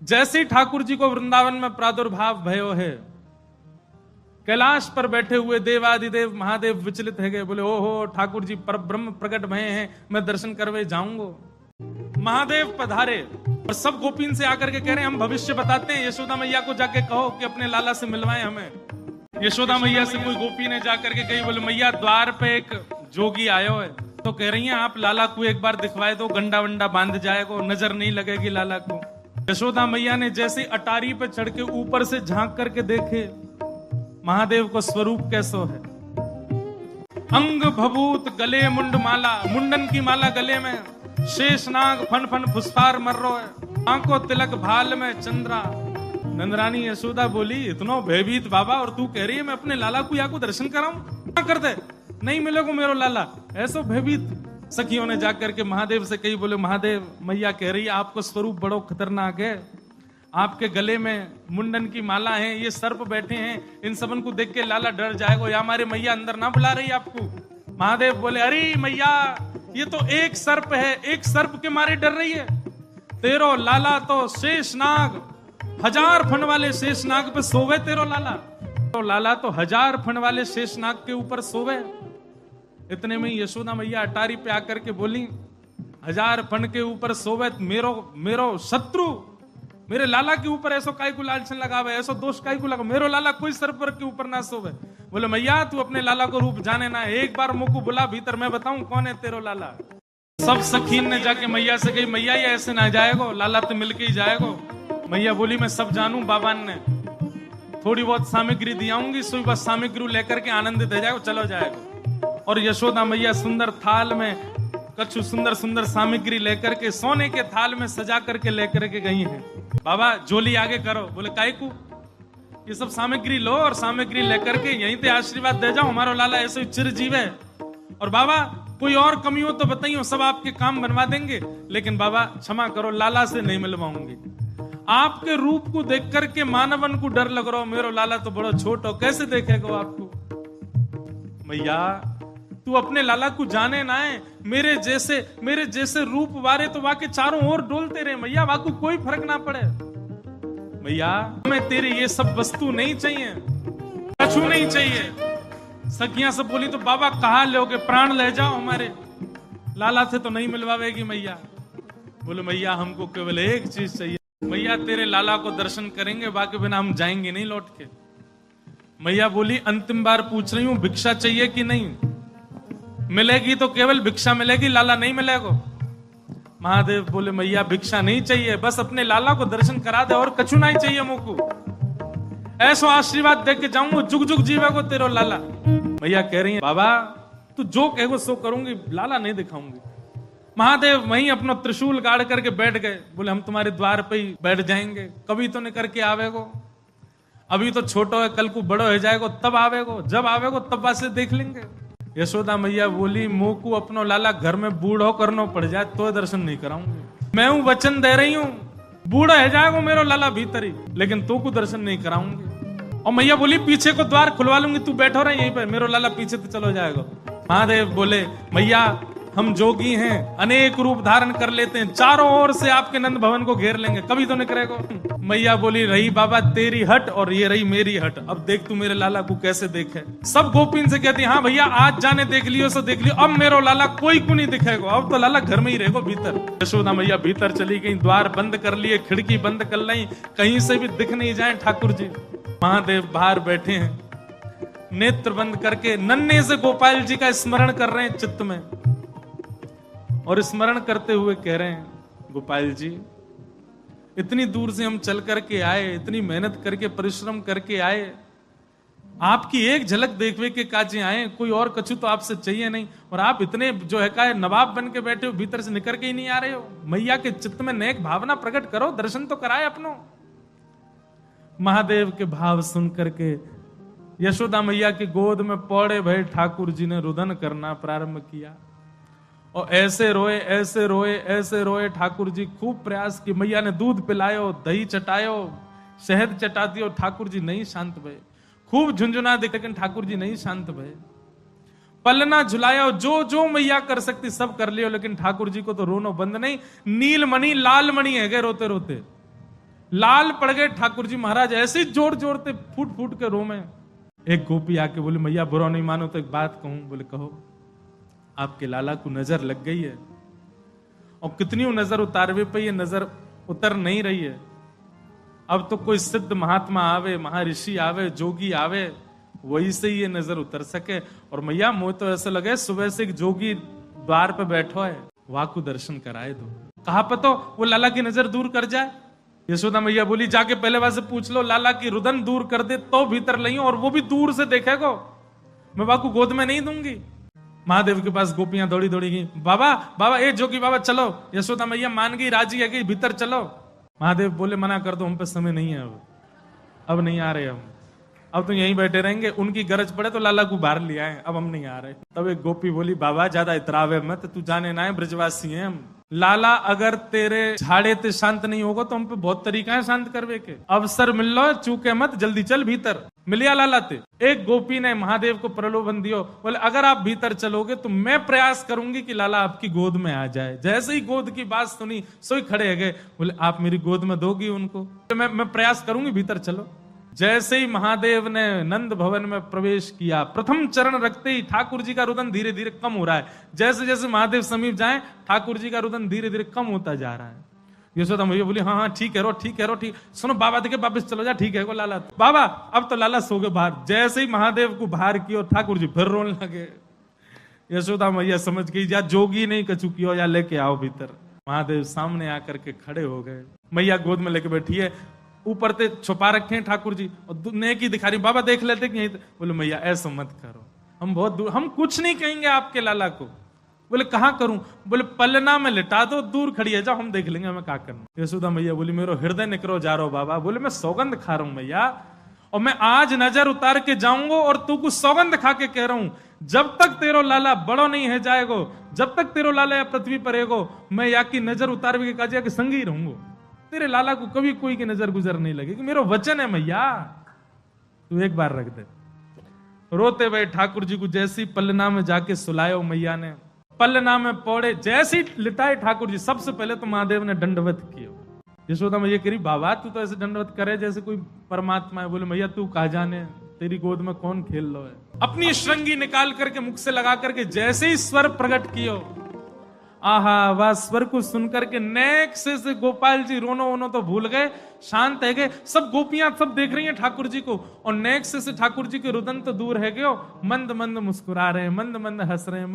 जैसे ही ठाकुर जी को वृंदावन में प्रादुर्भाव भयो है, कैलाश पर बैठे हुए देवादिदेव महादेव विचलित है गए, बोले ओहो ठाकुर जी पर ब्रह्म प्रकट भये हैं, मैं दर्शन करवे जाऊंगा। महादेव पधारे और सब गोपीन से आकर के कह रहे हैं हम भविष्य बताते हैं, यशोदा मैया को जाके कहो कि अपने लाला से मिलवाएं हमें। यशोदा मैया से कोई गोपी ने जाकर के कही, बोले मैया द्वार पे एक जोगी आयो है, तो कह रही हैं आप लाला को एक बार दिखवाए दो, गंडा वंडा बांध जाएगा, नजर नहीं लगेगी लाला को। यशोदा मैया ने जैसे अटारी पे चढ़ के ऊपर से झांक करके देखे महादेव को स्वरूप कैसो है, अंग भभूत गले मुंड माला, मुंडन की माला गले में, शेषनाग फन फन फुसफार मर रो है, आंखों तिलक भाल में चंद्रा। नंदरानी यशोदा बोली इतनो भयभीत बाबा, और तू कह रही है मैं अपने लाला को या को दर्शन कराऊं, क्या कर दे नहीं मिलेगा मेरो लाला, ऐसो भयभीत। सखियों ने जाकर के महादेव से कही, बोले महादेव मैया कह रही है आपको स्वरूप बड़ो खतरनाक है, आपके गले में मुंडन की माला है, ये सर्प बैठे हैं, इन सबन को देख के लाला डर जाएगा, या हमारे मैया अंदर ना बुला रही आपको। महादेव बोले अरे मैया ये तो एक सर्प है, एक सर्प के मारे डर रही है, तेरो लाला तो शेषनाग, 1000 फन वाले शेषनाग पे सोवे तेरो लाला, तो लाला तो 1000 फन वाले शेषनाग के ऊपर सोवे। इतने में यशोदा मैया अटारी पे आकर के बोली 1000 फन के ऊपर सोवे मेरो शत्रु, मेरे लाला के ऊपर ऐसो काय को लालचन लगावे, ऐसो दोष काय को लगा, मेरो लाला कोई सर्प के ऊपर ना सोवे। बोले मैया तू अपने लाला को रूप जाने ना, एक बार मुझको बुला भीतर, मैं बताऊं कौन है तेरो लाला। सब सखीन ने जाके मैया से कही मैया ये ऐसे ना जाएगो, लाला तो मिलके ही जाएगो। मैया बोली मैं सब जानू, बाबान ने थोड़ी बहुत सामग्री दियाऊंगी, सुई बस सामग्री लेकर के आनंदित हो जाएगो, चलो जाएगो। और यशोदा मैया सुंदर थाल में कछु सुंदर सुंदर सामग्री लेकर के सोने के थाल में सजा करके लेकर के गई हैं। बाबा झोली आगे करो, बोले काय को, ये सब सामग्री लो और सामग्री लेकर के यहीं पे आशीर्वाद दे जाओ, हमारा लाला ऐसे चिरजीव है। और बाबा कोई और कमी हो तो बताइए, सब आपके काम बनवा देंगे, लेकिन बाबा क्षमा करो लाला से नहीं मिलवाऊंगी। आपके रूप को देख करके मानवन को डर लग रहा हो, मेरो लाला तो बड़ा छोट हो, कैसे देखेगा आपको। मैया तू अपने लाला को जाने ना है, मेरे जैसे रूप वारे तो वाके चारों ओर डोलते रहे मैया, वाको कोई फर्क ना पड़े। मैया हमें तेरी ये सब वस्तु नहीं चाहिए, कछु नहीं चाहिए। सखियां सब बोली तो बाबा कहा लोगे, प्राण ले जाओ हमारे, लाला से तो नहीं मिलवावेगी मैया। बोले मैया हमको केवल एक चीज चाहिए, मैया तेरे लाला को दर्शन करेंगे, बाकी बिना हम जाएंगे नहीं लौट के। मैया बोली अंतिम बार पूछ रही हूं भिक्षा चाहिए कि नहीं, मिलेगी तो केवल भिक्षा मिलेगी, लाला नहीं मिलेगा। महादेव बोले मैया भिक्षा नहीं चाहिए, बस अपने लाला को दर्शन करा दे और कछु नहीं चाहिए मुझको, ऐसा आशीर्वाद दे के जाऊंगा, जुग जुग जीवेगो तेरो लाला। मैया कह रही है बाबा तू जो कहेगो सो करूंगी, लाला नहीं दिखाऊंगी। महादेव वहीं अपना त्रिशूल गाड़ करके बैठ गए, बोले हम तुम्हारे द्वार पे ही बैठ जाएंगे, कभी तो नहीं करके आवेगो, अभी तो छोटो है, कल को बड़ो हो जाएगो तब आवेगो, जब आवेगो तब वासे देख लेंगे। यशोदा मैया बोली मुंह को अपनो लाला घर में बूढ़ो करनो पड़ जाए तो दर्शन नहीं कराऊंगी, मैं हूं वचन दे रही हूं, बूढ़ा है जाएगा मेरो लाला भीतर ही, लेकिन तो को दर्शन नहीं कराऊंगी। और मैया बोली पीछे को द्वार खुलवा लूंगी, तू बैठो रहा यहीं पर, मेरो लाला पीछे तो चलो जाएगा। महादेव बोले मैया हम जोगी हैं, अनेक रूप धारण कर लेते हैं, चारों ओर से आपके नंद भवन को घेर लेंगे, कभी तो नहीं करेगा। मैया बोली रही बाबा तेरी हट और ये रही मेरी हट, अब देख तू मेरे लाला को कैसे देखे। सब गोपीन से कहती हाँ भैया आज जाने देख लियो सो देख लियो, अब मेरो लाला कोई को नहीं दिखेगा, अब तो लाला घर में ही रहेगा भीतर। यशोदा मैया भीतर चली गई, द्वार बंद कर लिए, खिड़की बंद कर ली, कहीं से भी दिख नहीं जाए ठाकुर जी। महादेव बाहर बैठे हैं, नेत्र बंद करके नन्हे से गोपाल जी का स्मरण कर रहे हैं चित्त में, और स्मरण करते हुए कह रहे हैं गोपाल जी इतनी दूर से हम चल करके आए, इतनी मेहनत करके परिश्रम करके आए, आपकी एक झलक देखने के काजे आए, कोई और कछु तो आपसे चाहिए नहीं, और आप इतने जो है का नवाब बन के बैठे हो, भीतर से निकल के ही नहीं आ रहे हो। मैया के चित्त में नेक भावना प्रकट करो, दर्शन तो कराए अपनो। महादेव के भाव सुन करके यशोदा मैया की गोद में पौड़े भय ठाकुर जी ने रुदन करना प्रारंभ किया, और ऐसे रोए ऐसे रोए ऐसे रोए। ठाकुर जी खूब प्रयास की, मैया ने दूध पिलायो, दही चटायो, शहद चटा दियो, ठाकुर जी नहीं शांत भये। खूब झुंझुना दे, लेकिन ठाकुर जी नहीं शांत भये। पलना झुलायो, जो जो मैया कर सकती सब कर लियो, लेकिन ठाकुर जी को तो रोनो बंद नहीं। नीलमणि लालमणि है गए रोते रोते, लाल पड़ गए ठाकुर जी महाराज, ऐसे जोर जोरते फूट फूट के रो में। एक गोपी आके बोली मैया बुरा नहीं मानो तो एक बात कहूं। बोले कहो। आपके लाला को नजर लग गई है, और कितनी नजर उतारवे पे ये नजर उतर नहीं रही है। अब तो कोई सिद्ध महात्मा आवे, महर्षि आवे, जोगी आवे, वही से ये नजर उतर सके। और मैया मुझे तो ऐसा लगे सुबह से एक जोगी द्वार पे बैठो है, वहां को दर्शन कराए दो। कहा पतो वो लाला की नजर दूर कर जाए। यशोदा मैया बोली जाके पहले वहां से पूछ लो, लाला की रुदन दूर कर दे तो भीतर लइयो, और वो भी दूर से देखेगो, मैं बाकू गोद में नहीं दूंगी। महादेव के पास गोपियां दौड़ी दौड़ी गई, बाबा बाबा ए जोगी बाबा चलो। यशोदा मैया मान गई, राजी है कि भीतर चलो। महादेव बोले मना कर दो, हम पे समय नहीं है, अब नहीं आ रहे हम, अब तो यहीं बैठे रहेंगे, उनकी गरज पड़े तो लाला को बाहर ले आए, अब हम नहीं आ रहे। तब एक गोपी बोली बाबा ज्यादा इतरावे मत, तू जाने ना है ब्रजवासी हैं हम। लाला अगर तेरे झाड़े ते शांत नहीं होगा तो हम पे बहुत तरीका है शांत करवे के। अवसर मिल लो, चूके मत, जल्दी चल भीतर। मिलिया लाला ते। एक गोपी ने महादेव को प्रलोभन दियो, बोले अगर आप भीतर चलोगे तो मैं प्रयास करूंगी कि लाला आपकी गोद में आ जाए। जैसे ही गोद की बात सुनी सोई खड़े गए, बोले आप मेरी गोद में दोगी उनको? मैं प्रयास करूंगी, भीतर चलो। जैसे ही महादेव ने नंद भवन में प्रवेश किया, प्रथम चरण रखते ही ठाकुर जी का रुदन धीरे धीरे कम हो रहा है। जैसे जैसे महादेव समीप जाए ठाकुर जी का रुदन धीरे धीरे कम होता जा रहा है। यशोदा मैया बोली हाँ हाँ ठीक है रो, ठीक है रो, ठीक। सुनो बाबा देखे वापिस चलो जा, ठीक है को लाला। बाबा अब तो लाला सो गए बाहर। जैसे ही महादेव को बाहर किया ठाकुर जी फिर रोने लगे। यशोदा मैया समझ गई या जोगी नहीं कछु किया, या लेके आओ भीतर। महादेव सामने आकर के खड़े हो गए, मैया गोद में लेके बैठी है, ऊपर ते छुपा रखे हैं ठाकुर जी, और नेकी दिखा रही। बाबा देख लेते कि बोले मैया ऐसा मत करो, हम बहुत दूर, हम कुछ नहीं कहेंगे आपके लाला को। बोले कहां करूं? बोले पलना में लिटा दो, दूर खड़ी है, जाओ हम देख लेंगे हमें क्या करना। यशोदा मैया बोली मेरो हृदय निकरो जा रहा बाबा। बोले मैं सौगंध खा रहा हूं मैया, और मैं आज नजर उतार के जाऊंगा, और तू कुछ सौगंध खा के कह रहा हूं जब तक तेरो लाला बड़ो नहीं है जाएगो, जब तक तेरो लाला या पृथ्वी पर रहेगो, मैं या की नजर उतार के काजिया के संग ही रहूंगा। तेरे लाला को कभी कोई की नजर गुजर नहीं लगेगी, मेरा वचन है मैया, तू एक बार रख दे। रोते हुए ठाकुर जी को जैसी पलना में जाके सुलायो मैया ने, पलना में पौड़े जैसी लिटाए ठाकुर जी। सबसे पहले तो महादेव ने दंडवत किया। यशोदा मैया कह रही बाबा तू तो ऐसे दंडवत करे जैसे कोई परमात्मा है। बोले मैया तू कहा जाने, तेरी गोद में कौन खेल लो है। अपनी श्रृंगी निकाल करके मुख से लगा करके जैसे ही स्वर प्रकट कियो, आहा वह स्वर को सुनकर के नेक से गोपाल जी रोनो वोनो तो भूल गए, शांत है गए। सब गोपियां सब देख रही हैं ठाकुर जी को, और नेक से ठाकुर जी के रुदन तो दूर है गयो, मंद मंद मुस्कुरा रहे हैं, मंद मंद हंस रहे हैं।